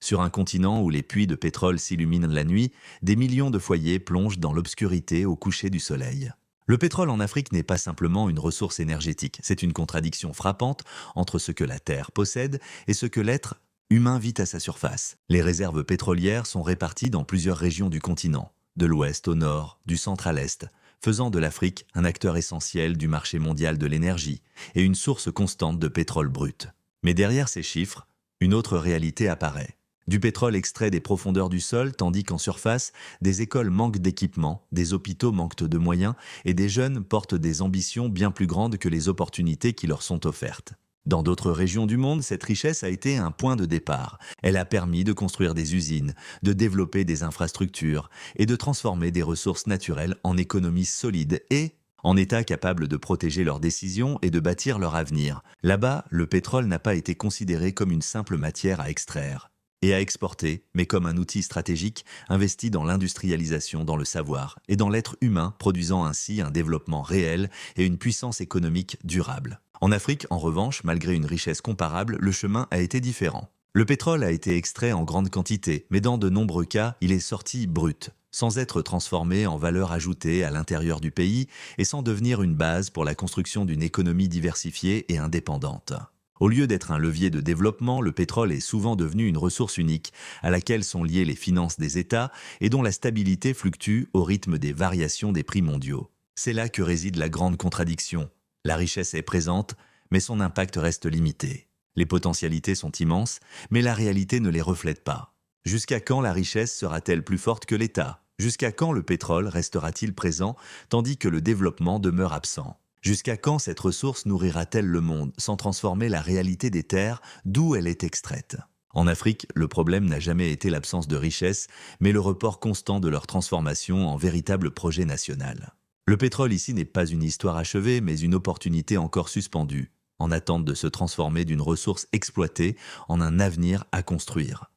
Sur un continent où les puits de pétrole s'illuminent la nuit, des millions de foyers plongent dans l'obscurité au coucher du soleil. Le pétrole en Afrique n'est pas simplement une ressource énergétique, c'est une contradiction frappante entre ce que la Terre possède et ce que l'être humain vit à sa surface. Les réserves pétrolières sont réparties dans plusieurs régions du continent, de l'ouest au nord, du centre à l'est, faisant de l'Afrique un acteur essentiel du marché mondial de l'énergie et une source constante de pétrole brut. Mais derrière ces chiffres, une autre réalité apparaît. Du pétrole extrait des profondeurs du sol, tandis qu'en surface, des écoles manquent d'équipements, des hôpitaux manquent de moyens et des jeunes portent des ambitions bien plus grandes que les opportunités qui leur sont offertes. Dans d'autres régions du monde, cette richesse a été un point de départ. Elle a permis de construire des usines, de développer des infrastructures et de transformer des ressources naturelles en économies solides et en États capables de protéger leurs décisions et de bâtir leur avenir. Là-bas, le pétrole n'a pas été considéré comme une simple matière à extraire et à exporter, mais comme un outil stratégique investi dans l'industrialisation, dans le savoir et dans l'être humain, produisant ainsi un développement réel et une puissance économique durable. En Afrique, en revanche, malgré une richesse comparable, le chemin a été différent. Le pétrole a été extrait en grande quantité, mais dans de nombreux cas, il est sorti brut, sans être transformé en valeur ajoutée à l'intérieur du pays et sans devenir une base pour la construction d'une économie diversifiée et indépendante. Au lieu d'être un levier de développement, le pétrole est souvent devenu une ressource unique, à laquelle sont liées les finances des États et dont la stabilité fluctue au rythme des variations des prix mondiaux. C'est là que réside la grande contradiction. La richesse est présente, mais son impact reste limité. Les potentialités sont immenses, mais la réalité ne les reflète pas. Jusqu'à quand la richesse sera-t-elle plus forte que l'État? Jusqu'à quand le pétrole restera-t-il présent, tandis que le développement demeure absent? Jusqu'à quand cette ressource nourrira-t-elle le monde, sans transformer la réalité des terres d'où elle est extraite? En Afrique, le problème n'a jamais été l'absence de richesse, mais le report constant de leur transformation en véritable projet national. Le pétrole ici n'est pas une histoire achevée, mais une opportunité encore suspendue, en attente de se transformer d'une ressource exploitée en un avenir à construire.